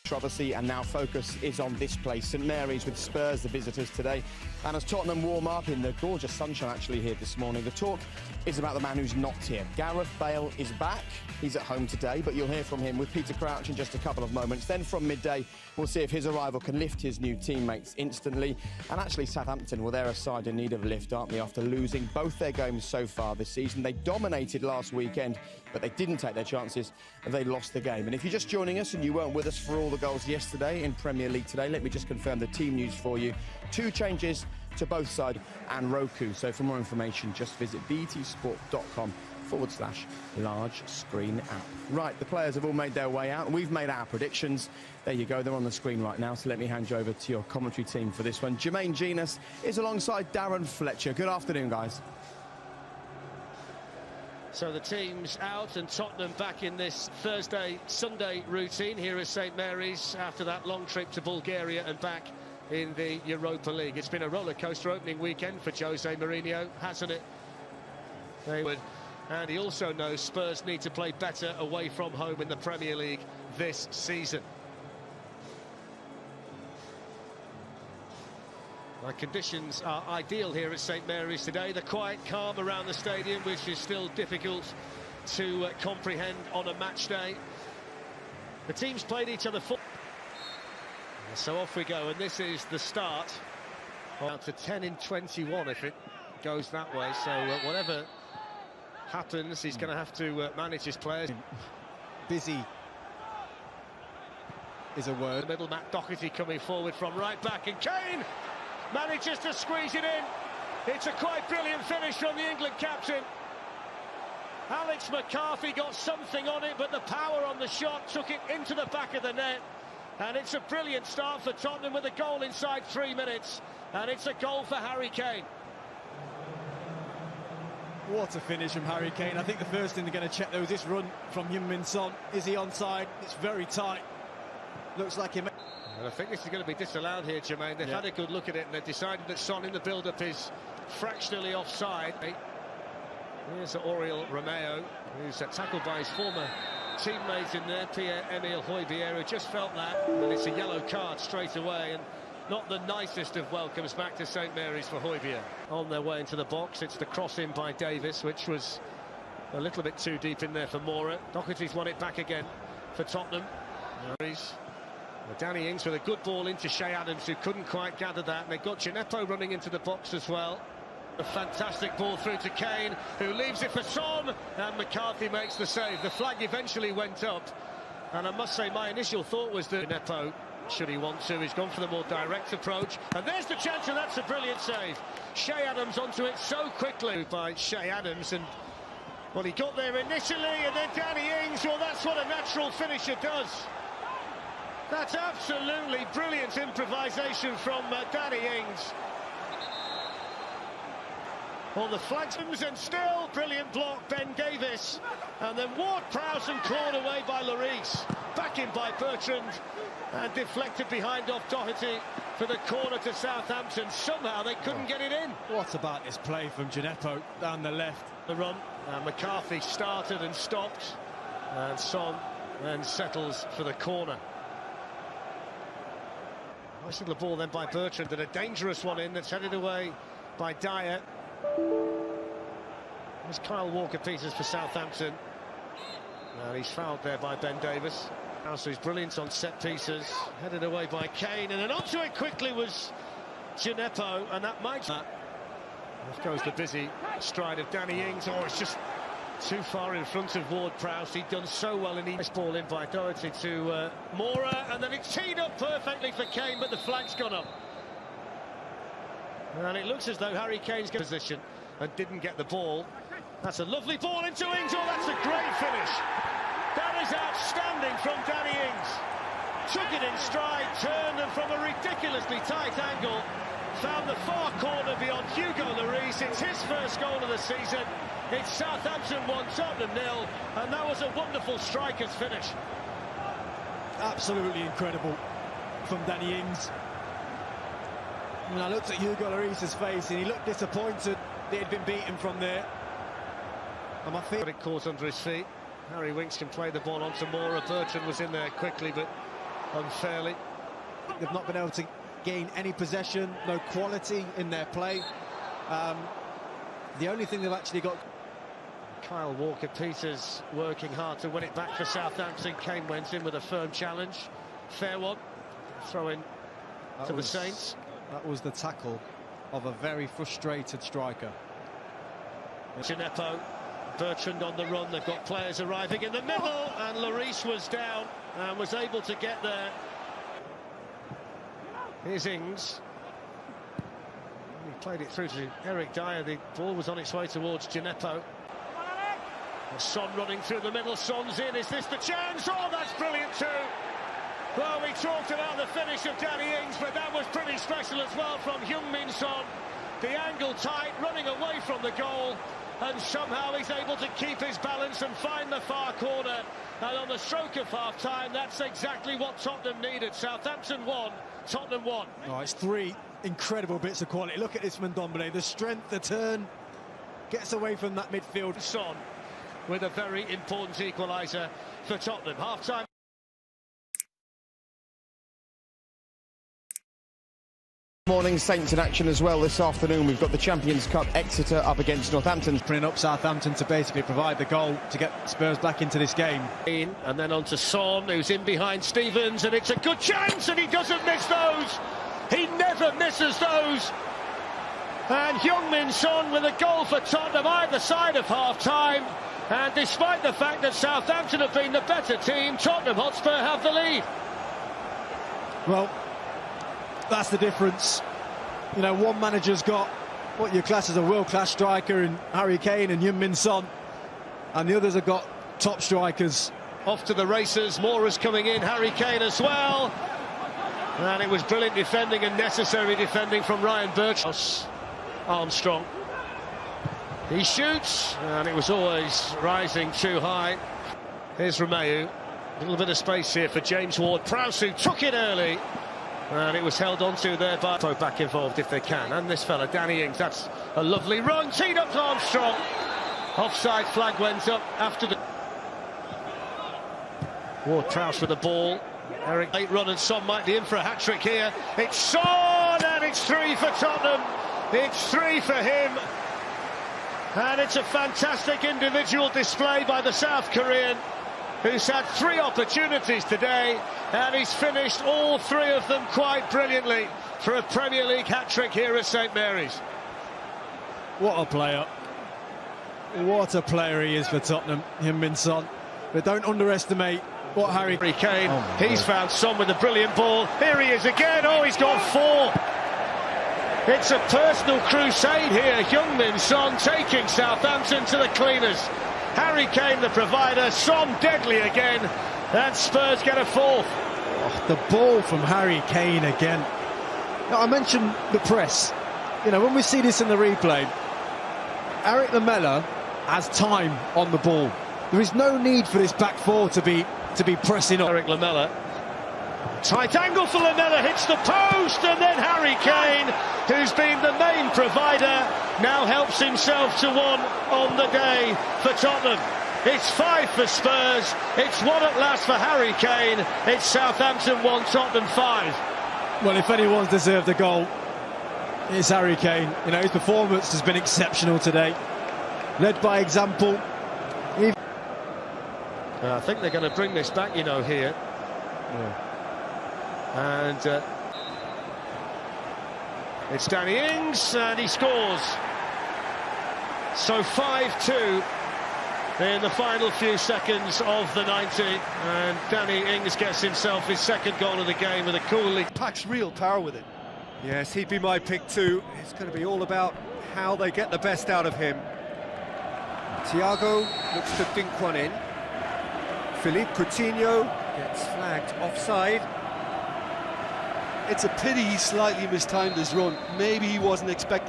Controversy, and now focus is on this place, St Mary's, with Spurs the visitors today. And as Tottenham warm up in the gorgeous sunshine actually here this morning, the talk is about the man who's not here. Gareth Bale is back. He's at home today, but you'll hear from him with Peter Crouch in just a couple of moments. Then from midday, we'll see if his arrival can lift his new teammates instantly. And actually Southampton, well, they're a side in need of a lift, aren't they, after losing both their games so far this season. They dominated last weekend, but they didn't take their chances and they lost the game. And if you're just joining us and you weren't with us for all the goals yesterday in Premier League today, let me just confirm the team news for you. 2 changes to both side and Roku. So for more information, just visit betsport.com/large screen app. Right, the players have all made their way out and we've made our predictions. There you go, they're on the screen right now. So let me hand you over to your commentary team for this one. Jermaine Genus is alongside Darren Fletcher. Good afternoon, guys. So the team's out and Tottenham back in this Thursday-Sunday routine here at St Mary's after that long trip to Bulgaria and back in the Europa League. It's been a roller-coaster opening weekend for Jose Mourinho, hasn't it? And he also knows Spurs need to play better away from home in the Premier League this season. The conditions are ideal here at St Mary's today. The quiet calm around the stadium, which is still difficult to comprehend on a match day. The teams played each other so off we go, and this is the start. Out to 10 in 21 if it goes that way, so whatever happens, he's going to have to manage his players. Busy is a word. The middle, Matt Doherty coming forward from right back, and Kane manages to squeeze it in. It's a quite brilliant finish from the England captain. Alex McCarthy got something on it, but the power on the shot took it into the back of the net. And it's a brilliant start for Tottenham with a goal inside 3 minutes. And it's a goal for Harry Kane. What a finish from Harry Kane. I think the first thing they're going to check though is this run from Heung-min Son. Is he onside? It's very tight. Looks like him. And I think this is going to be disallowed here, Jermaine. They've had a good look at it and they've decided that Son in the build-up is fractionally offside. Here's Oriol Romeo, who's tackled by his former teammate in there, Pierre-Emile Højbjerg, just felt that, and it's a yellow card straight away, and not the nicest of welcomes back to St Mary's for Højbjerg. On their way into the box, it's the cross in by Davis, which was a little bit too deep in there for Mora. Doherty's won it back again for Tottenham. Danny Ings with a good ball into Shea Adams, who couldn't quite gather that, and they've got Gineppo running into the box as well. A fantastic ball through to Kane, who leaves it for Son, and McCarthy makes the save. The flag eventually went up, and I must say my initial thought was that Gineppo, should he want to, he's gone for the more direct approach, and there's the chance, and that's a brilliant save. Shea Adams onto it so quickly by Shea Adams, and well, he got there initially, and then Danny Ings, well, that's what a natural finisher does. That's absolutely brilliant improvisation from Danny Ings. On the flags, and still brilliant block, Ben Davis, and then Ward-Prowse and clawed away by Lloris. Back in by Bertrand, and deflected behind off Doherty for the corner to Southampton. Somehow they couldn't get it in. What about this play from Gineppo down the left? The run, McCarthy started and stopped, and Son then settles for the corner. Nice little ball then by Bertrand, and a dangerous one in that's headed away by Dyer. There's Kyle Walker-Peters for Southampton. And he's fouled there by Ben Davis. Also he's brilliant on set pieces. Headed away by Kane, and then onto it quickly was Gineppo, and that might... Off goes the busy stride of Danny Ings. Oh, it's just too far in front of Ward-Prowse. He'd done so well in the ball in by Doherty to Mora, and then it's teed up perfectly for Kane, but the flag's gone up. And it looks as though Harry Kane's got position and didn't get the ball. That's a lovely ball into Ings. Oh, that's a great finish. That is outstanding from Danny Ings. Took it in stride, turned, and from a ridiculously tight angle, found the far corner beyond Hugo Lloris. It's his first goal of the season. It's Southampton 1, Tottenham 0, and that was a wonderful striker's finish. Absolutely incredible from Danny Ings. And I looked at Hugo Lloris's face and he looked disappointed that he'd been beaten from there. And I think it caught under his feet. Harry Winks can play the ball onto Mora. Bertrand was in there quickly, but unfairly. They've not been able to gain any possession, no quality in their play. The only thing they've actually got... Kyle Walker-Peters working hard to win it back for Southampton. Kane went in with a firm challenge. Fair one. Throw in to the Saints. That was the tackle of a very frustrated striker. Gineppo, Bertrand on the run. They've got players arriving in the middle, and Lloris was down and was able to get there. Here's Ings. He played it through to Eric Dyer. The ball was on its way towards Gineppo. Son running through the middle. Son's in. Is this the chance? Oh, that's brilliant too. Well, we talked about the finish of Danny Ings, but that was pretty special as well from Heung-min Son. The angle tight, running away from the goal, and somehow he's able to keep his balance and find the far corner. And on the stroke of half-time, that's exactly what Tottenham needed. Southampton won, Tottenham won. Oh, it's three incredible bits of quality. Look at this Ndombele, the strength, the turn, gets away from that midfield. Son with a very important equaliser for Tottenham. Half-time. Morning, Saints in action as well this afternoon. We've got the Champions Cup, Exeter up against Northampton. Bringing up Southampton to basically provide the goal to get Spurs back into this game. And then on to Son, who's in behind Stevens, and it's a good chance, and he doesn't miss those. He never misses those. And Heung-min Son with a goal for Tottenham either side of half-time. And despite the fact that Southampton have been the better team, Tottenham Hotspur have the lead. Well, that's the difference. You know, one manager's got what you class as a world-class striker in Harry Kane and Heung-min Son, and the others have got top strikers. Off to the races, Mora's coming in, Harry Kane as well. And it was brilliant defending and necessary defending from Ryan Birch. Armstrong. He shoots, and it was always rising too high. Here's Romeu. A little bit of space here for James Ward-Prowse, who took it early. And it was held onto there by back involved if they can. And this fella, Danny Ings, that's a lovely run. Teed up to Armstrong. Offside flag went up after the... Ward-Prowse with the ball. Eric, late run, and Son might be in for a hat-trick here. It's Son, and it's 3 for Tottenham. It's 3 for him. And it's a fantastic individual display by the South Korean, who's had 3 opportunities today, and he's finished all 3 of them quite brilliantly for a Premier League hat-trick here at St Mary's. What a player. What a player he is for Tottenham, Heung-min Son. But don't underestimate what Harry Kane, he's found Son with a brilliant ball. Here he is again. Oh, he's got 4. It's a personal crusade here. Heung-min Son taking Southampton to the cleaners. Harry Kane, the provider, Son deadly again, and Spurs get a 4th. Oh, the ball from Harry Kane again. Now, I mentioned the press. You know, when we see this in the replay, Eric Lamela has time on the ball. There is no need for this back 4 to be pressing up. Eric Lamela. Tight angle for Lamela, hits the post, and then Harry Kane, who's been the main provider, now helps himself to 1 on the day for Tottenham. It's 5 for Spurs, it's 1 at last for Harry Kane. It's Southampton 1, Tottenham 5. Well, if anyone's deserved a goal, it's Harry Kane. You know, his performance has been exceptional today. Led by example. I think they're going to bring this back, you know, here. Yeah. And it's Danny Ings, and he scores. So 5-2 in the final few seconds of the 90, and Danny Ings gets himself his 2nd goal of the game with a cool lead. Packs real power with it. Yes, he'd be my pick too. It's going to be all about how they get the best out of him. Thiago looks to dink one in. Philippe Coutinho gets flagged offside. It's a pity he slightly mistimed his run. Maybe he wasn't expecting